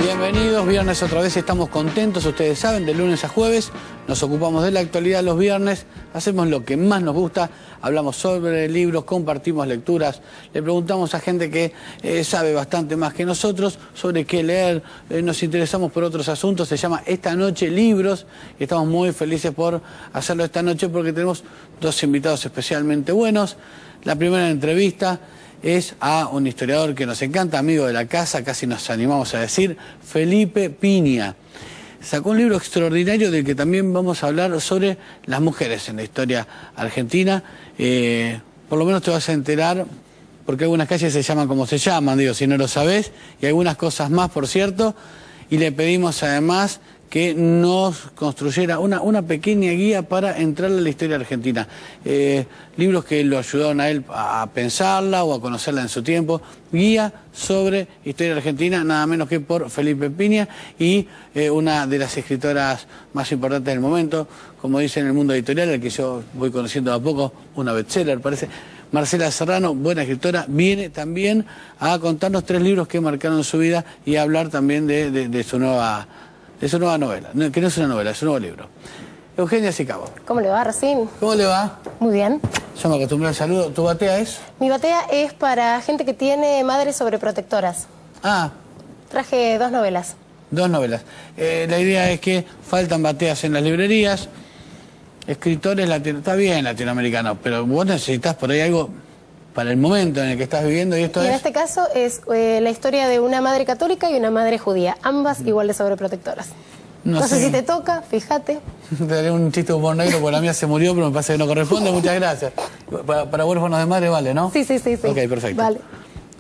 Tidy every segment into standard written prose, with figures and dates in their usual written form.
Bienvenidos, viernes otra vez, estamos contentos, ustedes saben, de lunes a jueves nos ocupamos de la actualidad los viernes, hacemos lo que más nos gusta, hablamos sobre libros, compartimos lecturas, le preguntamos a gente que sabe bastante más que nosotros sobre qué leer, nos interesamos por otros asuntos, se llama Esta Noche Libros y estamos muy felices por hacerlo esta noche porque tenemos dos invitados especialmente buenos. La primera entrevista es a un historiador que nos encanta, amigo de la casa, casi nos animamos a decir, Felipe Piña. Sacó un libro extraordinario del que también vamos a hablar sobre las mujeres en la historia argentina. Por lo menos te vas a enterar, porque algunas calles se llaman como se llaman, digo, si no lo sabés, y algunas cosas más, por cierto. Y le pedimos además que nos construyera una pequeña guía para entrar a la historia argentina. Libros que lo ayudaron a él a pensarla o a conocerla en su tiempo. Guía sobre historia argentina, nada menos que por Felipe Piña, y una de las escritoras más importantes del momento, como dice en el mundo editorial, al que yo voy conociendo a poco, una bestseller parece. Marcela Serrano, buena escritora, viene también a contarnos 3 libros que marcaron su vida y a hablar también de su nueva novela, que no es una novela, es un nuevo libro. Eugenia Sicabo. ¿Cómo le va, Racín? ¿Cómo le va? Muy bien. Yo me acostumbré al saludo. ¿Tu batea es? Mi batea es para gente que tiene madres sobreprotectoras. Ah. Traje 2 novelas. 2 novelas. La idea es que faltan bateas en las librerías, escritores está bien latinoamericanos, pero vos necesitas por ahí algo para el momento en el que estás viviendo y esto en este caso es la historia de una madre católica y una madre judía, ambas igual de sobreprotectoras. No sé si te toca, fíjate. Te haré un chiste de humor negro porque la mía se murió, pero me parece que no corresponde. Muchas gracias. Para huérfanos de madre vale, ¿no? Sí. Ok, perfecto. Vale.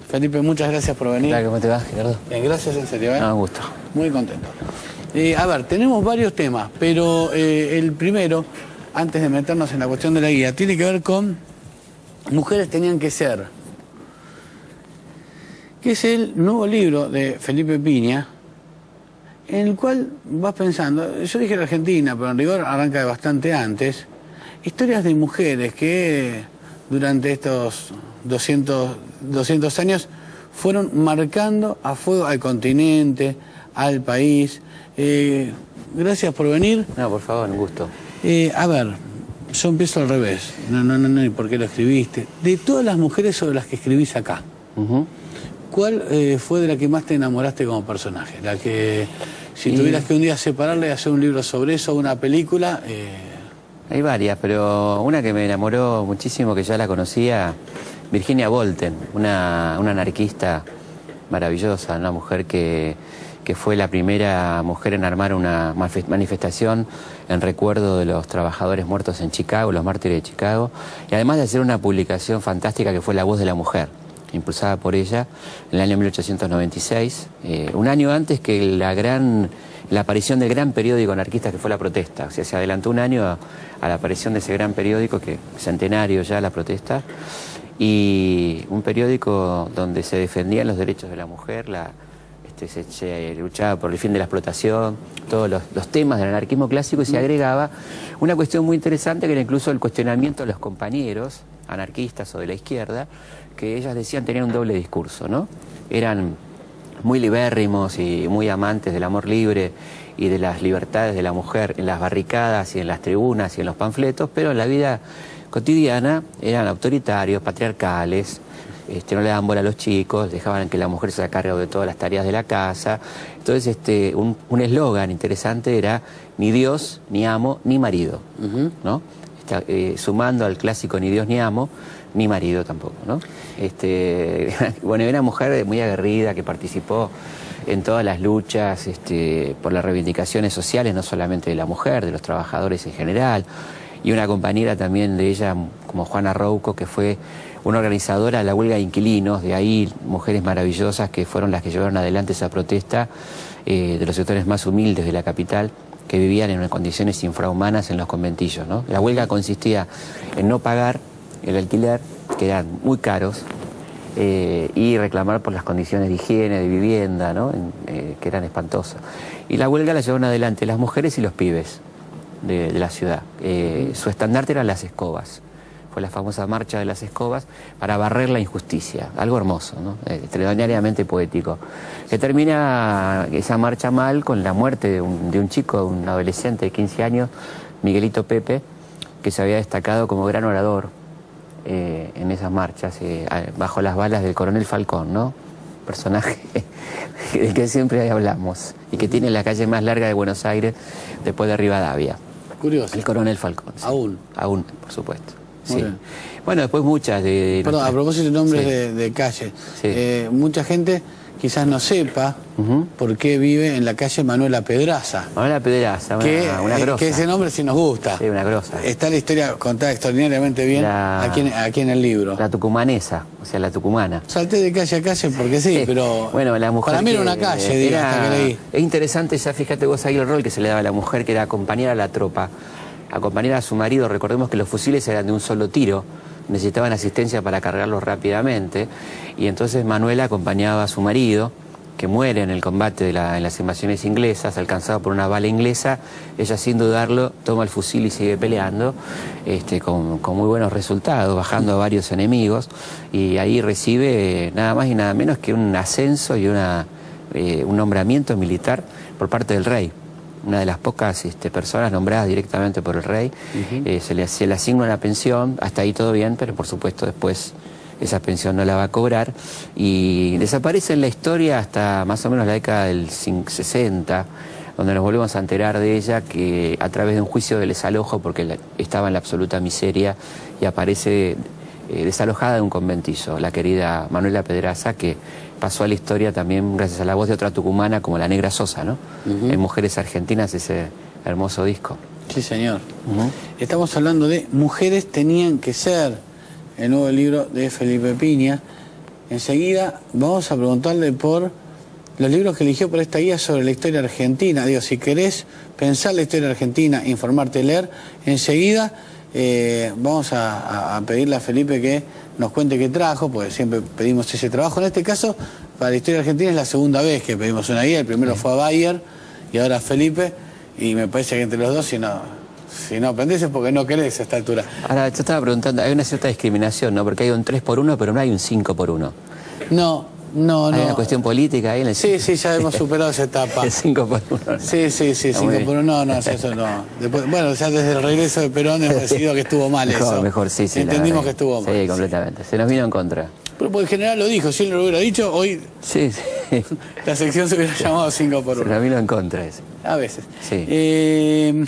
Felipe, muchas gracias por venir. Hola, ¿cómo te va, Gerardo? Bien, gracias en serio. No, un gusto. Muy contento. A ver, tenemos varios temas, pero el primero, antes de meternos en la cuestión de la guía, tiene que ver con Mujeres tenían que ser, que es el nuevo libro de Felipe Piña, en el cual vas pensando, yo dije la Argentina, pero en rigor arranca de bastante antes, historias de mujeres que durante estos 200 años fueron marcando a fuego al continente, al país. Gracias por venir. No, por favor, un gusto. A ver, yo empiezo al revés, no, ¿y por qué lo escribiste? De todas las mujeres sobre las que escribís acá, ¿cuál fue de la que más te enamoraste como personaje? La que, si tuvieras que un día separarla y hacer un libro sobre eso, una película... Hay varias, pero una que me enamoró muchísimo, que ya la conocía, Virginia Volten, una anarquista maravillosa, una mujer que fue la primera mujer en armar una manifestación en recuerdo de los trabajadores muertos en Chicago, los mártires de Chicago, y además de hacer una publicación fantástica que fue La Voz de la Mujer, impulsada por ella en el año 1896, un año antes que la aparición del gran periódico anarquista que fue La Protesta. O sea, se adelantó un año a la aparición de ese gran periódico, que centenario ya, La Protesta, y un periódico donde se defendían los derechos de la mujer, se luchaba por el fin de la explotación, todos los temas del anarquismo clásico, y se agregaba una cuestión muy interesante que era incluso el cuestionamiento de los compañeros anarquistas o de la izquierda, que ellas decían tenían un doble discurso, ¿no? Eran muy libérrimos y muy amantes del amor libre y de las libertades de la mujer en las barricadas y en las tribunas y en los panfletos, pero en la vida cotidiana eran autoritarios, patriarcales, no le daban bola a los chicos, dejaban que la mujer se haga cargo de todas las tareas de la casa. Entonces un eslogan interesante era ni Dios, ni amo, ni marido, ¿no? Sumando al clásico ni Dios ni amo, ni marido tampoco, ¿no? Bueno, era una mujer muy aguerrida que participó en todas las luchas por las reivindicaciones sociales, no solamente de la mujer, de los trabajadores en general, y una compañera también de ella, como Juana Rouco, que fue una organizadora de la huelga de inquilinos, de ahí mujeres maravillosas que fueron las que llevaron adelante esa protesta de los sectores más humildes de la capital, que vivían en condiciones infrahumanas en los conventillos, ¿no? La huelga consistía en no pagar el alquiler, que eran muy caros, y reclamar por las condiciones de higiene, de vivienda, ¿no? Que eran espantosas. Y la huelga la llevaron adelante las mujeres y los pibes de la ciudad. Su estandarte eran las escobas, fue la famosa Marcha de las Escobas, para barrer la injusticia. Algo hermoso, ¿no? Extraordinariamente poético. Que termina esa marcha mal con la muerte de un chico, un adolescente de 15 años, Miguelito Pepe, que se había destacado como gran orador en esas marchas, bajo las balas del coronel Falcón, ¿no? Personaje del que siempre hablamos y que tiene la calle más larga de Buenos Aires después de Rivadavia. Curioso. El coronel Falcón. Sí. Aún, por supuesto. Sí. Bueno, después muchas de... Perdón, a propósito de nombres de calle, mucha gente quizás no sepa por qué vive en la calle Manuela Pedraza. Manuela Pedraza, una grosa. Que ese nombre sí nos gusta. Sí, una grosa. Está la historia contada extraordinariamente bien aquí en el libro. La tucumanesa, o sea, la tucumana. Salté de calle a calle porque sí, pero bueno, la mujer para mí era una calle, hasta que leí. Es interesante, ya fíjate vos ahí el rol que se le daba a la mujer, que era acompañar a la tropa, acompañar a su marido. Recordemos que los fusiles eran de un solo tiro, necesitaban asistencia para cargarlos rápidamente, y entonces Manuela acompañaba a su marido, que muere en el combate en las invasiones inglesas, alcanzado por una bala inglesa. Ella, sin dudarlo, toma el fusil y sigue peleando, con muy buenos resultados, bajando a varios enemigos, y ahí recibe nada más y nada menos que un ascenso y un nombramiento militar por parte del rey. Una de las pocas personas nombradas directamente por el rey. Se le asigna una pensión, hasta ahí todo bien, pero por supuesto después esa pensión no la va a cobrar, y desaparece en la historia hasta más o menos la década del 60, donde nos volvemos a enterar de ella, que a través de un juicio de desalojo, porque estaba en la absoluta miseria, y aparece desalojada de un conventillo, la querida Manuela Pedraza, que pasó a la historia también gracias a la voz de otra tucumana como la Negra Sosa, ¿no? En Mujeres Argentinas, ese hermoso disco. Sí, señor. Estamos hablando de Mujeres Tenían que Ser, el nuevo libro de Felipe Piña. Enseguida vamos a preguntarle por los libros que eligió para esta guía sobre la historia argentina. Digo, si querés pensar la historia argentina, informarte, leer, enseguida vamos a pedirle a Felipe que nos cuente qué trajo, porque siempre pedimos ese trabajo. En este caso, para la historia argentina es la segunda vez que pedimos una guía. El primero fue a Bayer y ahora a Felipe, y me parece que entre los dos, si no aprendés es porque no querés a esta altura. Ahora, yo estaba preguntando, hay una cierta discriminación, ¿no? Porque hay un 3x1, pero no hay un 5x1. No. ¿Hay una cuestión política ahí en el... Sí, ya hemos superado esa etapa. El 5x1. Sí, 5x1, no, eso no. Después, bueno, ya desde el regreso de Perón hemos decidido que estuvo mal eso. Mejor, sí. Entendimos que estuvo mal. Sí, completamente. Se nos vino en contra. Pero porque el general lo dijo, si él no lo hubiera dicho, hoy sí. La sección se hubiera llamado 5x1. Se nos vino en contra eso. A veces. Sí.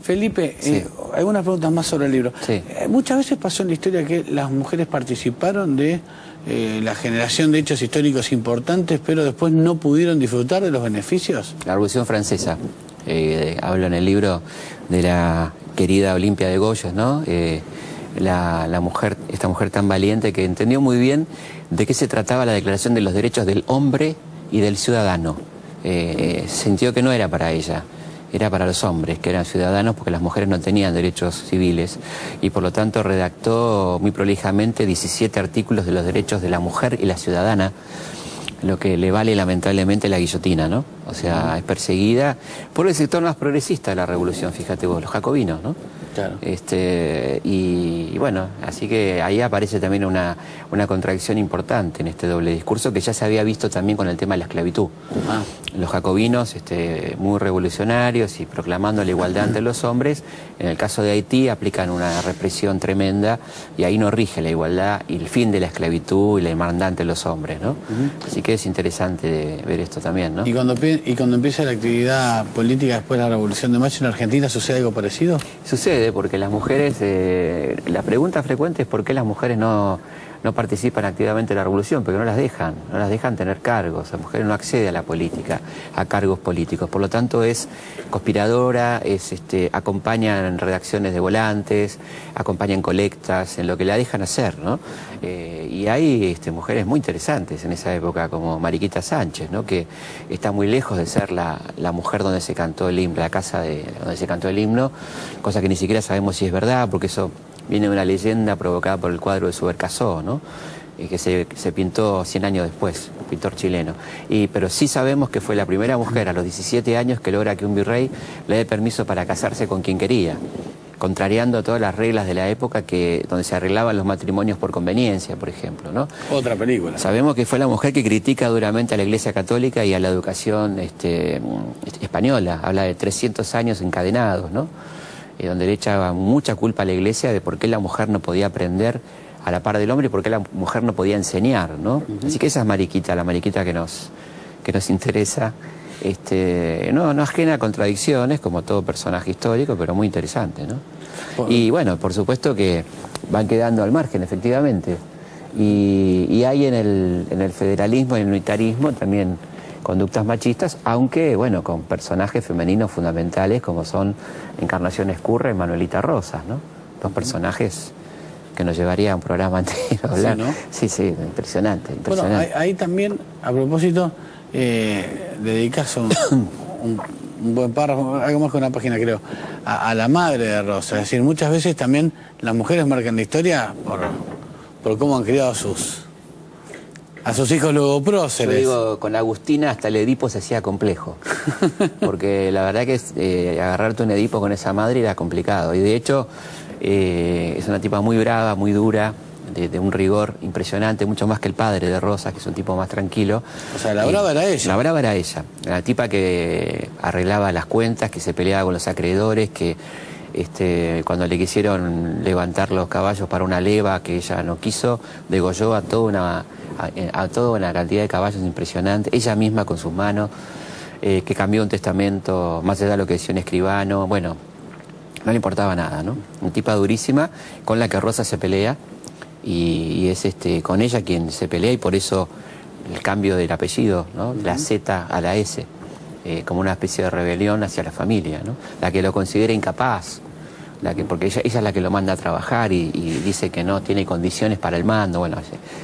Felipe, algunas preguntas más sobre el libro. Sí. Muchas veces pasó en la historia que las mujeres participaron de la generación de hechos históricos importantes, pero después no pudieron disfrutar de los beneficios. La Revolución Francesa. Hablo en el libro de la querida Olimpia de Goyos, ¿no? Esta mujer tan valiente que entendió muy bien de qué se trataba la Declaración de los Derechos del Hombre y del Ciudadano. Sintió que no era para ella, era para los hombres, que eran ciudadanos, porque las mujeres no tenían derechos civiles, y por lo tanto redactó muy prolijamente 17 artículos de los derechos de la mujer y la ciudadana, lo que le vale lamentablemente la guillotina, ¿no? O sea, es perseguida por el sector más progresista de la revolución, fíjate vos, los jacobinos, ¿no? Claro. Y bueno, así que ahí aparece también una contradicción importante en este doble discurso que ya se había visto también con el tema de la esclavitud. Los jacobinos, muy revolucionarios y proclamando la igualdad ante los hombres, en el caso de Haití aplican una represión tremenda y ahí no rige la igualdad y el fin de la esclavitud y la hermandad ante los hombres, ¿no? Así que es interesante ver esto también, ¿no? ¿Y cuando empieza la actividad política después de la Revolución de Mayo en Argentina, sucede algo parecido? Sucede, porque las mujeres, la pregunta frecuente es por qué las mujeres no participan activamente en la revolución, porque no las dejan tener cargos. La mujer no accede a la política, a cargos políticos. Por lo tanto, es conspiradora, acompaña en redacciones de volantes, acompaña en colectas, en lo que la dejan hacer, ¿no? Y hay mujeres muy interesantes en esa época, como Mariquita Sánchez, ¿no? Que está muy lejos de ser la mujer donde se cantó el himno, la casa donde se cantó el himno, cosa que ni siquiera sabemos si es verdad, porque eso viene de una leyenda provocada por el cuadro de Subercaseaux, ¿no? Que se pintó 100 años después, un pintor chileno. Pero sí sabemos que fue la primera mujer a los 17 años que logra que un virrey le dé permiso para casarse con quien quería. contrariando todas las reglas de la época donde se arreglaban los matrimonios por conveniencia, por ejemplo, ¿no? Otra película. Sabemos que fue la mujer que critica duramente a la Iglesia Católica y a la educación española. Habla de 300 años encadenados, ¿no? Donde le echaba mucha culpa a la Iglesia de por qué la mujer no podía aprender a la par del hombre y por qué la mujer no podía enseñar, ¿no? Así que esa es Mariquita, la Mariquita que nos interesa. No ajena a contradicciones, como todo personaje histórico, pero muy interesante, ¿no? Y bueno, por supuesto que van quedando al margen, efectivamente. Y hay en el federalismo y en el unitarismo también conductas machistas, aunque, bueno, con personajes femeninos fundamentales como son Encarnación Escurra y Manuelita Rosas, ¿no? Dos personajes que nos llevaría a un programa entero a hablar. Sí, ¿no? Sí, impresionante. Bueno, ahí también, a propósito, dedicas un buen párrafo, algo más que una página creo, a la madre de Rosa. Es decir, muchas veces también las mujeres marcan la historia por cómo han criado a sus hijos luego próceres. Yo digo, con Agustina hasta el Edipo se hacía complejo, porque la verdad que agarrarte un Edipo con esa madre era complicado, y de hecho es una tipa muy brava, muy dura, de un rigor impresionante, mucho más que el padre de Rosa, que es un tipo más tranquilo. O sea, la brava era ella. La brava era ella, la tipa que arreglaba las cuentas, que se peleaba con los acreedores, que cuando le quisieron levantar los caballos para una leva que ella no quiso, degolló a toda una cantidad de caballos impresionante, ella misma con sus manos, que cambió un testamento, más allá de lo que decía un escribano, bueno, no le importaba nada, ¿no? Una tipa durísima con la que Rosa se pelea, y es con ella quien se pelea, y por eso el cambio del apellido, ¿no? La Z a la S, como una especie de rebelión hacia la familia, ¿no? La que lo considera incapaz, porque ella es la que lo manda a trabajar y dice que no tiene condiciones para el mando. Bueno,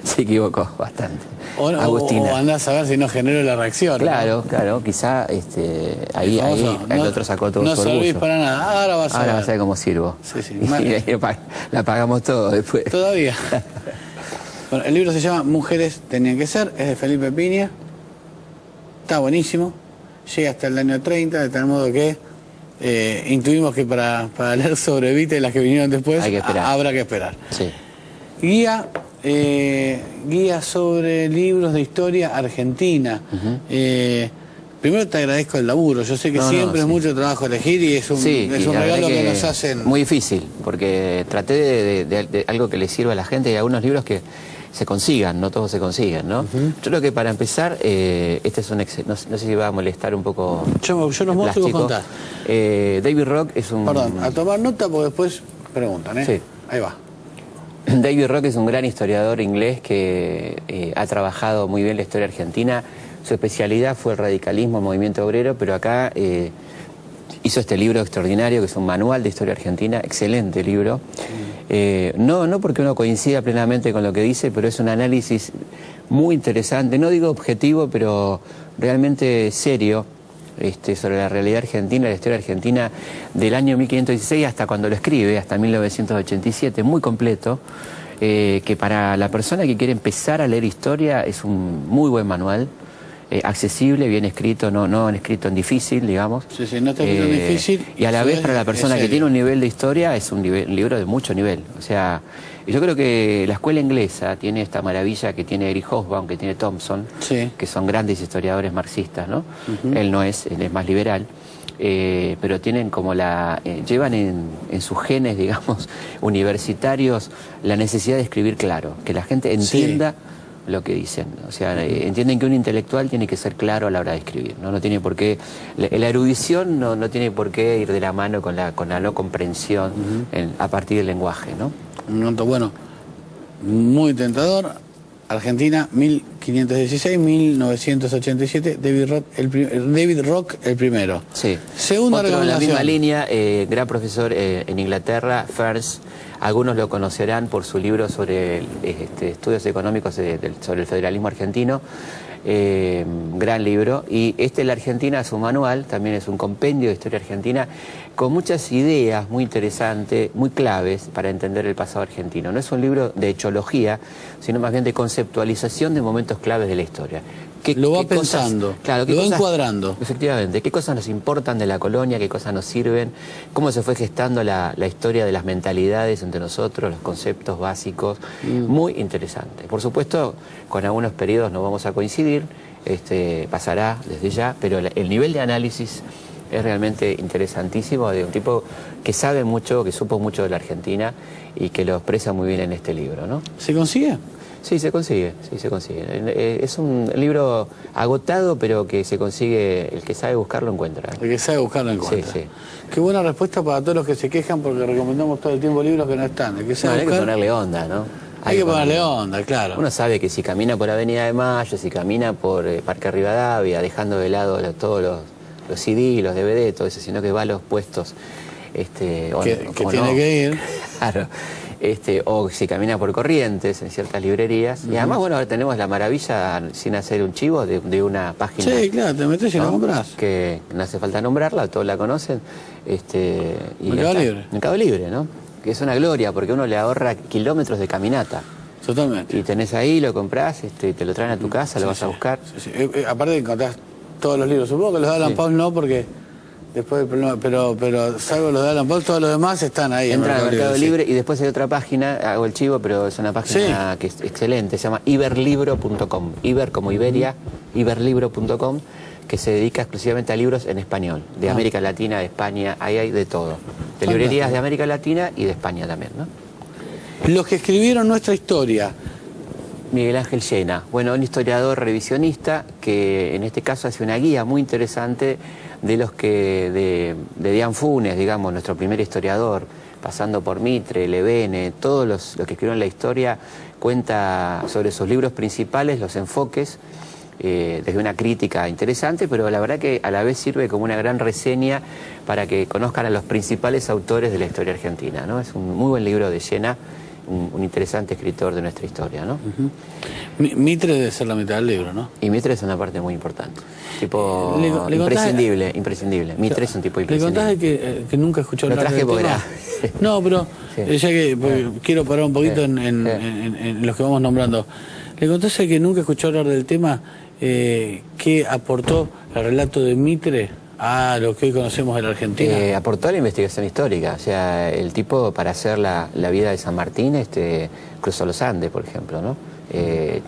se equivocó bastante. Agustina. O andás a ver si no generó la reacción. Claro, ¿no? Claro, quizá ahí el otro sacó todo su orgullo. No servís para nada, ahora vas a ver cómo sirvo. Sí. Y la pagamos todo después. Todavía. Bueno, el libro se llama Mujeres tenían que ser, es de Felipe Piña. Está buenísimo. Llega hasta el año 30, de tal modo que intuimos que para leer sobre Evita y las que vinieron después habrá que esperar. Sí. Guía sobre libros de historia argentina. Primero te agradezco el laburo. Yo sé que siempre es mucho trabajo elegir y es un regalo que nos hacen. Muy difícil, porque traté de algo que le sirva a la gente, y algunos libros que se consigan, no todos se consiguen, ¿no? Yo creo que para empezar, este es un no sé si va a molestar un poco. Yo los muestro y vos contás. David Rock es un... Perdón, a tomar nota porque después preguntan, ¿eh? Sí. Ahí va. David Rock es un gran historiador inglés que ha trabajado muy bien la historia argentina. Su especialidad fue el radicalismo, el movimiento obrero, pero acá hizo este libro extraordinario que es un manual de historia argentina, excelente libro. No porque uno coincida plenamente con lo que dice, pero es un análisis muy interesante, no digo objetivo, pero realmente serio, sobre la realidad argentina, la historia argentina del año 1516 hasta cuando lo escribe, hasta 1987, muy completo, que para la persona que quiere empezar a leer historia es un muy buen manual. Accesible, bien escrito, no escrito en difícil, digamos. Sí, no está escrito en difícil. Y a la vez para la persona que tiene un nivel de historia es un libro de mucho nivel. O sea, yo creo que la escuela inglesa tiene esta maravilla que tiene Eric Hobsbawm, que tiene Thompson, que son grandes historiadores marxistas, ¿no? Él no es, él es más liberal. Pero tienen como llevan en sus genes, digamos, universitarios, la necesidad de escribir claro, que la gente entienda lo que dicen. O sea, entienden que un intelectual tiene que ser claro a la hora de escribir, ¿no? No tiene por qué, la erudición no tiene por qué ir de la mano con la no comprensión a partir del lenguaje, ¿no? Bueno, muy tentador. Argentina, 1516-1987, David Rock el primero. Sí. Segunda recomendación. En la misma línea, gran profesor en Inglaterra, Firth. Algunos lo conocerán por su libro sobre estudios económicos sobre el federalismo argentino. Gran libro. Y la Argentina, su manual, también es un compendio de historia argentina con muchas ideas muy interesantes, muy claves para entender el pasado argentino. No es un libro de echología, sino más bien de conceptualización de momentos claves de la historia. lo va pensando, claro, lo va encuadrando. Efectivamente, qué cosas nos importan de la colonia, qué cosas nos sirven, cómo se fue gestando la historia de las mentalidades entre nosotros, los conceptos básicos, muy interesante. Por supuesto, con algunos periodos no vamos a coincidir, pasará desde ya, pero el nivel de análisis es realmente interesantísimo, de un tipo que sabe mucho, que supo mucho de la Argentina y que lo expresa muy bien en este libro, ¿no? ¿Se consigue? Sí, se consigue, sí, se consigue. Es un libro agotado, pero que se consigue, el que sabe buscarlo encuentra. El que sabe buscarlo encuentra. Sí, sí. Qué buena respuesta para todos los que se quejan porque recomendamos todo el tiempo libros que no están. El que sabe hay que ponerle onda, ¿no? Hay que ponerle onda, claro. Uno sabe que si camina por Avenida de Mayo, si camina por Parque Rivadavia, dejando de lado todos los CD, los DVD, todo eso, sino que va a los puestos... que tiene que ir. Claro. O si camina por Corrientes, en ciertas librerías. Y además, bueno, ahora tenemos la maravilla, sin hacer un chivo, de una página. Sí, claro, te metes y la compras. Que no hace falta nombrarla, todos la conocen. Mercado Libre. Mercado Libre, ¿no? Que es una gloria, porque uno le ahorra kilómetros de caminata. Totalmente. Y tenés ahí, lo comprás, te lo traen a tu casa, lo vas a buscar. Sí. Aparte encontrás todos los libros. Supongo que los de Alan Paul no, porque... Después del problema, pero salvo los de Alan Paul, todos los demás están ahí. Entra al Mercado Libre y después hay otra página, hago el chivo, pero es una página que es excelente, se llama iberlibro.com, Iber como Iberia, iberlibro.com, que se dedica exclusivamente a libros en español, de América Latina, de España, ahí hay de todo. De librerías de América Latina y de España también, ¿no? Los que escribieron nuestra historia. Miguel Ángel Llena, bueno, un historiador revisionista que en este caso hace una guía muy interesante de los que, de Dian Funes, digamos, nuestro primer historiador, pasando por Mitre, Levene, todos los que escribieron la historia, cuenta sobre sus libros principales, los enfoques, desde una crítica interesante, pero la verdad que a la vez sirve como una gran reseña para que conozcan a los principales autores de la historia argentina, ¿no? Es un muy buen libro de Llena, un interesante escritor de nuestra historia, ¿no? Mitre debe ser la mitad del libro, ¿no? Y Mitre es una parte muy importante. Tipo imprescindible. Mitre es un tipo imprescindible. Le contás que nunca escuchó hablar del tema. No, pero ya que quiero parar un poquito en los que vamos nombrando. ¿Le contás que nunca escuchó hablar del tema qué aportó el relato de Mitre a lo que hoy conocemos de la Argentina? Aportó a la investigación histórica. O sea, el tipo, para hacer la vida de San Martín, cruzó los Andes, por ejemplo, ¿no?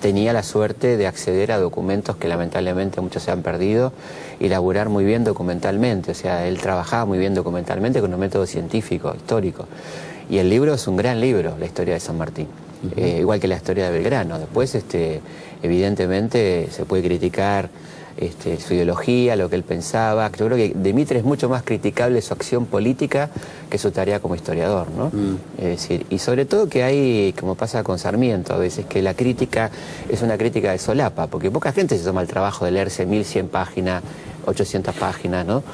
Tenía la suerte de acceder a documentos que lamentablemente muchos se han perdido y laburar muy bien documentalmente. O sea, él trabajaba muy bien documentalmente con un método científico, histórico. Y el libro es un gran libro, la historia de San Martín. Igual que la historia de Belgrano. Después, evidentemente, se puede criticar su ideología, lo que él pensaba. Yo creo que de Mitre es mucho más criticable su acción política que su tarea como historiador, ¿no? Es decir, y sobre todo que hay, como pasa con Sarmiento a veces, que la crítica es una crítica de solapa, porque poca gente se toma el trabajo de leerse 1100 páginas, 800 páginas, ¿no?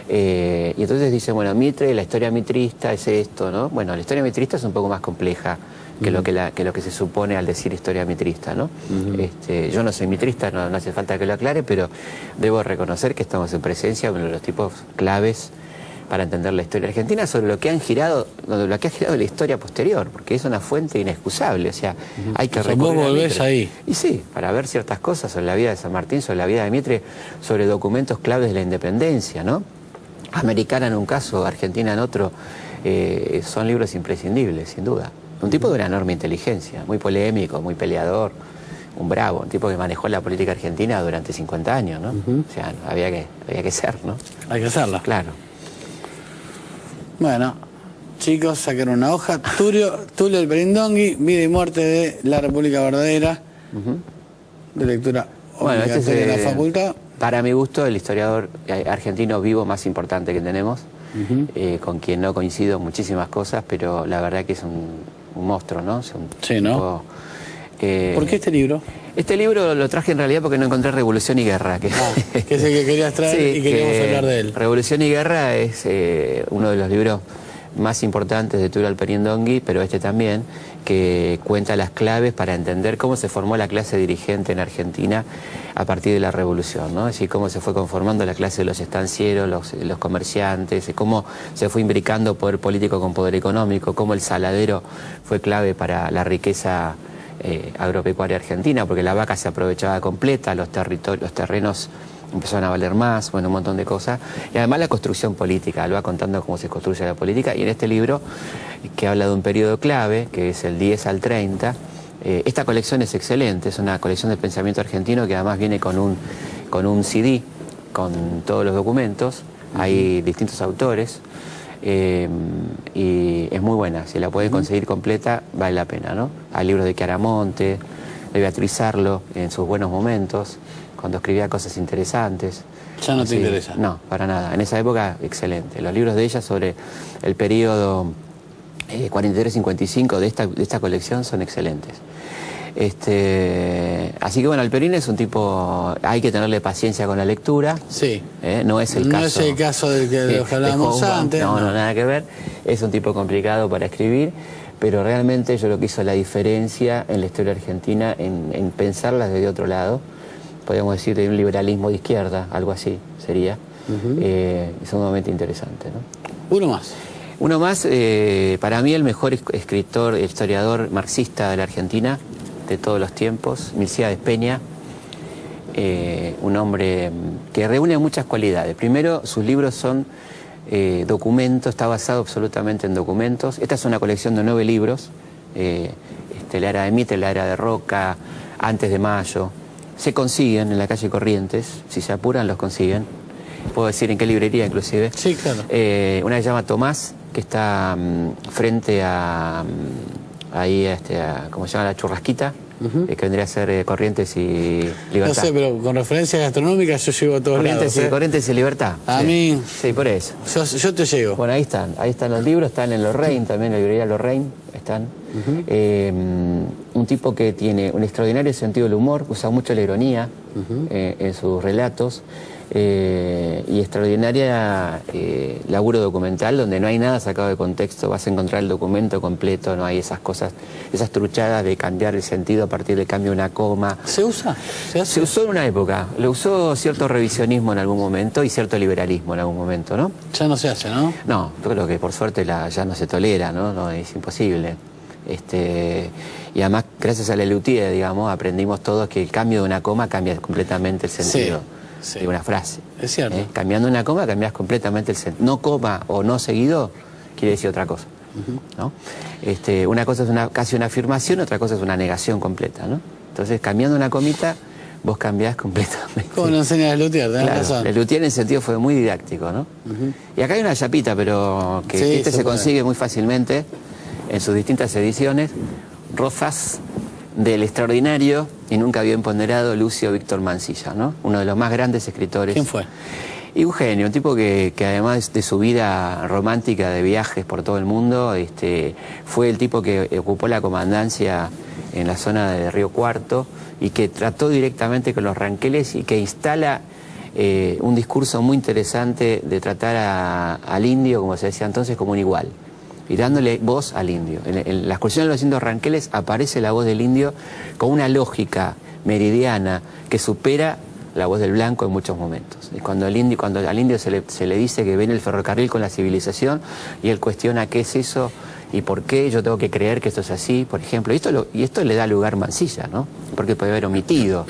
Y entonces dicen, bueno, Mitre, la historia mitrista es esto, ¿no? Bueno, la historia mitrista es un poco más compleja que lo que se supone al decir historia mitrista, ¿no? Yo no soy mitrista, no hace falta que lo aclare, pero debo reconocer que estamos en presencia de uno de los tipos claves para entender la historia argentina sobre lo que ha girado la historia posterior, porque es una fuente inexcusable, o sea, hay que recurrir. Vos volvés ahí. Y sí, para ver ciertas cosas sobre la vida de San Martín, sobre la vida de Mitre, sobre documentos claves de la independencia, ¿no? Americana en un caso, Argentina en otro, son libros imprescindibles, sin duda. Un tipo de una enorme inteligencia, muy polémico, muy peleador, un bravo, un tipo que manejó la política argentina durante 50 años, ¿no? O sea, había que ser, ¿no? Hay que hacerla. Claro. Bueno, chicos, saquen una hoja. Tulio el Perindongui, Vida y Muerte de la República Verdadera, de lectura obligatoria de la facultad. Para mi gusto, el historiador argentino vivo más importante que tenemos, con quien no coincido muchísimas cosas, pero la verdad que es un monstruo, ¿no? Sí, ¿no? ¿Por qué este libro? Este libro lo traje en realidad porque no encontré Revolución y Guerra. Que es el que querías traer y queríamos hablar de él. Revolución y Guerra es uno de los libros más importantes de Tulio Perindongui, pero también, que cuenta las claves para entender cómo se formó la clase dirigente en Argentina a partir de la Revolución, ¿no? Es decir, cómo se fue conformando la clase de los estancieros, los comerciantes, cómo se fue imbricando poder político con poder económico, cómo el saladero fue clave para la riqueza agropecuaria argentina, porque la vaca se aprovechaba completa, los terrenos empezaron a valer más, bueno, un montón de cosas. Y además la construcción política, lo va contando cómo se construye la política. Y en este libro, que habla de un periodo clave, que es el 10 al 30, esta colección es excelente, es una colección de pensamiento argentino que además viene con un CD, con todos los documentos, hay distintos autores, y es muy buena, si la puede conseguir completa, vale la pena, ¿no? Hay libros de Chiaramonte, de Beatriz Arlo, en sus buenos momentos, cuando escribía cosas interesantes. ¿Ya no te interesa? No, para nada. En esa época, excelente. Los libros de ella sobre el periodo 43-55 de esta colección son excelentes. Así que bueno, Alperín es un tipo, hay que tenerle paciencia con la lectura. Sí. No es el caso. No es el caso del que hablábamos antes. No, nada que ver. Es un tipo complicado para escribir, pero realmente yo lo que hizo la diferencia en la historia argentina, en pensarla desde otro lado, podríamos decir de un liberalismo de izquierda, algo así sería, es sumamente interesante, ¿no? Uno más. Uno más, para mí el mejor escritor, historiador marxista de la Argentina, de todos los tiempos, Milcíades Peña, un hombre que reúne muchas cualidades. Primero, sus libros son documentos, está basado absolutamente en documentos. Esta es una colección de 9 libros, la era de Mitre, la era de Roca, Antes de Mayo. Se consiguen en la calle Corrientes, si se apuran los consiguen. Puedo decir en qué librería inclusive. Sí, claro. Una que se llama Tomás, que está frente a ¿cómo se llama? La Churrasquita, que vendría a ser Corrientes y Libertad. No sé, pero con referencias gastronómicas yo llego a todos lados. Corrientes y Libertad. A sí. mí... Sí, por eso. Yo te llego. Bueno, ahí están los libros, están en Lorraine, también en la librería Lorraine, están. Un tipo que tiene un extraordinario sentido del humor, usa mucho la ironía en sus relatos, y extraordinaria laburo documental, donde no hay nada sacado de contexto, vas a encontrar el documento completo, no hay esas cosas, esas truchadas de cambiar el sentido a partir del cambio de una coma. ¿Se usa? Se usó en una época, lo usó cierto revisionismo en algún momento y cierto liberalismo en algún momento, ¿no? Ya no se hace, ¿no? No, yo creo que por suerte ya no se tolera, ¿no? No, es imposible. Y además, gracias a Lelutier, digamos, aprendimos todos que el cambio de una coma cambia completamente el sentido de una frase. Es cierto. Cambiando una coma cambias completamente el sentido. No coma o no seguido quiere decir otra cosa, ¿no? Una cosa es casi una afirmación, otra cosa es una negación completa, ¿no? Entonces, cambiando una comita, vos cambiás completamente. ¿Cómo lo enseña Lelutier? Tenés razón. Lelutier en ese sentido fue muy didáctico, ¿no? Y acá hay una chapita, pero que se consigue muy fácilmente en sus distintas ediciones, Rozas del extraordinario y nunca bien ponderado Lucio Víctor Mansilla, ¿no? Uno de los más grandes escritores. ¿Quién fue? Y Eugenio, un tipo que además de su vida romántica de viajes por todo el mundo, fue el tipo que ocupó la comandancia en la zona de Río Cuarto y que trató directamente con los ranqueles y que instala un discurso muy interesante de tratar al indio, como se decía entonces, como un igual, y dándole voz al indio. En la excursión de los indios ranqueles aparece la voz del indio con una lógica meridiana que supera la voz del blanco en muchos momentos. Y cuando al indio se le dice que viene el ferrocarril con la civilización y él cuestiona qué es eso y por qué yo tengo que creer que esto es así, por ejemplo, y esto le da lugar Mansilla, ¿no? Porque puede haber omitido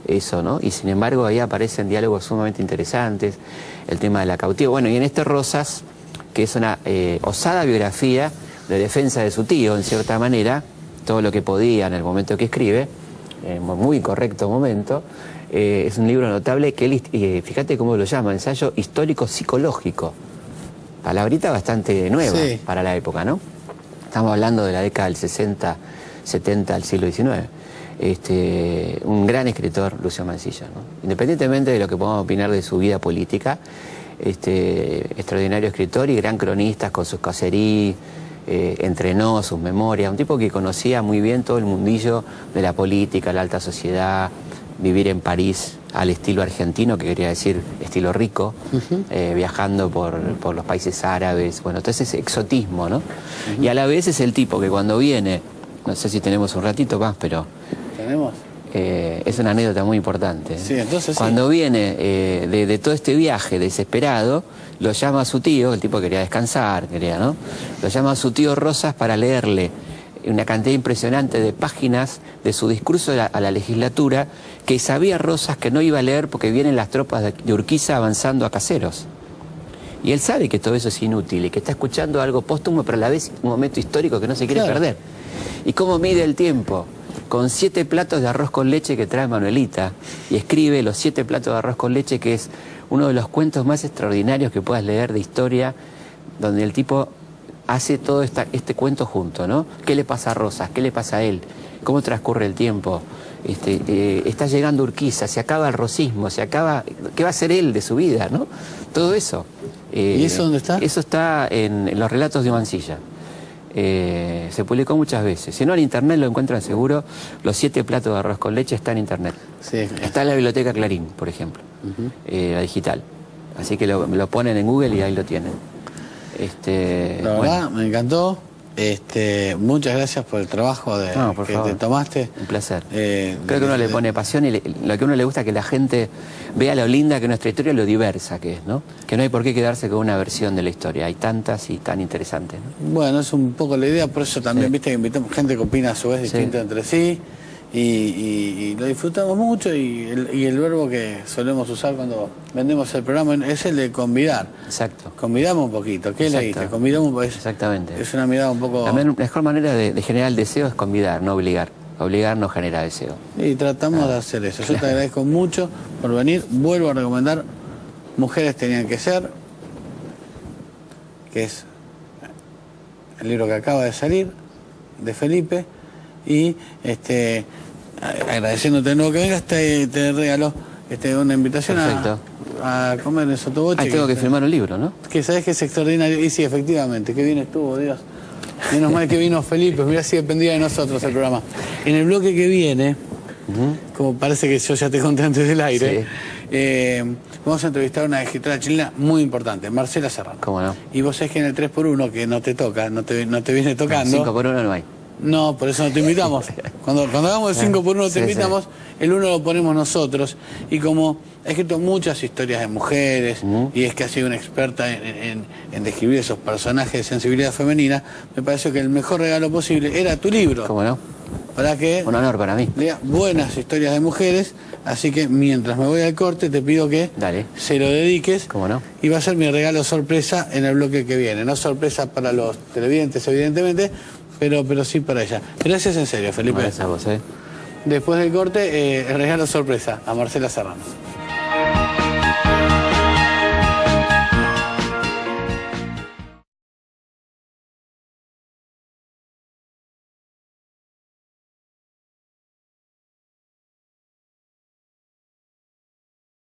eso, ¿no? Y sin embargo ahí aparecen diálogos sumamente interesantes, el tema de la cautiva. Bueno, y en Rosas, que es una osada biografía de defensa de su tío, en cierta manera, todo lo que podía en el momento que escribe, en un muy correcto momento, es un libro notable que él, fíjate cómo lo llama, ensayo histórico-psicológico. Palabrita bastante nueva para la época, ¿no? Estamos hablando de la década del 60, 70 del siglo XIX. Un gran escritor, Lucio Mansilla, ¿no? Independientemente de lo que podamos opinar de su vida política, extraordinario escritor y gran cronista con sus cacerías, entrenó sus memorias, un tipo que conocía muy bien todo el mundillo de la política, la alta sociedad, vivir en París al estilo argentino, que quería decir estilo rico, viajando por los países árabes, bueno, todo ese exotismo, ¿no? Y a la vez es el tipo que cuando viene, no sé si tenemos un ratito más, pero... ¿Tenemos? Es una anécdota muy importante. Sí, entonces cuando viene de todo este viaje desesperado, lo llama a su tío, el tipo quería descansar, ¿no? Lo llama a su tío Rosas para leerle una cantidad impresionante de páginas de su discurso a la legislatura, que sabía Rosas que no iba a leer porque vienen las tropas de Urquiza avanzando a Caseros. Y él sabe que todo eso es inútil y que está escuchando algo póstumo, pero a la vez un momento histórico que no se quiere perder. ¿Y cómo mide el tiempo? Con 7 platos de arroz con leche que trae Manuelita, y escribe Los 7 platos de arroz con leche, que es uno de los cuentos más extraordinarios que puedas leer de historia, donde el tipo hace todo este cuento junto, ¿no? ¿Qué le pasa a Rosas? ¿Qué le pasa a él? ¿Cómo transcurre el tiempo? Está llegando Urquiza, se acaba el rosismo, se acaba... ¿Qué va a hacer él de su vida, no? Todo eso. ¿Y eso dónde está? Eso está en los relatos de Mansilla. Se publicó muchas veces. Si no, en internet lo encuentran seguro. Los 7 platos de arroz con leche está en internet. Sí. Está en la biblioteca Clarín, por ejemplo, la digital. Así que lo ponen en Google y ahí lo tienen. La verdad, me encantó. Muchas gracias por el trabajo que te tomaste. Un placer. Creo que uno le pone pasión y lo que a uno le gusta es que la gente vea lo linda que es nuestra historia y lo diversa que es, ¿no? Que no hay por qué quedarse con una versión de la historia. Hay tantas y tan interesantes, ¿no? Bueno, es un poco la idea, por eso también, viste, que invitamos gente que opina a su vez distinto entre sí. Y lo disfrutamos mucho y el verbo que solemos usar cuando vendemos el programa es el de convidar. Exacto. Convidamos un poquito. ¿Qué leíste? Convidamos un poco. Exactamente. Es una mirada un poco... La mejor manera de generar el deseo es convidar, no obligar. Obligar no genera deseo. Y tratamos de hacer eso. Yo te agradezco mucho por venir. Vuelvo a recomendar Mujeres tenían que ser, que es el libro que acaba de salir, de Felipe. Y agradeciéndote de nuevo que vengas, te regaló una invitación a comer en Sotoboche. Tengo que firmar un libro, ¿no? Que sabes que es extraordinario. Y sí, efectivamente, que bien estuvo, Dios. Menos mal que vino Felipe, mirá si dependía de nosotros el programa. En el bloque que viene, como parece que yo ya te conté antes del aire, vamos a entrevistar a una escritora chilena muy importante, Marcela Serrano. ¿Cómo no? Y vos sabés que en el 3x1, que no te toca, no te viene tocando. 5x1 no hay. No, por eso no te invitamos. Cuando hagamos el 5x1 te invitamos, el 1 lo ponemos nosotros. Y como ha escrito muchas historias de mujeres, y es que ha sido una experta en describir esos personajes de sensibilidad femenina, me pareció que el mejor regalo posible era tu libro. ¿Cómo no? Para que un honor para mí. Lea buenas historias de mujeres, así que mientras me voy al corte te pido que se lo dediques. ¿Cómo no? Y va a ser mi regalo sorpresa en el bloque que viene. No sorpresa para los televidentes, evidentemente, pero sí para ella. Gracias en serio, Felipe. Gracias a vos, Después del corte, el regalo sorpresa a Marcela Serrano.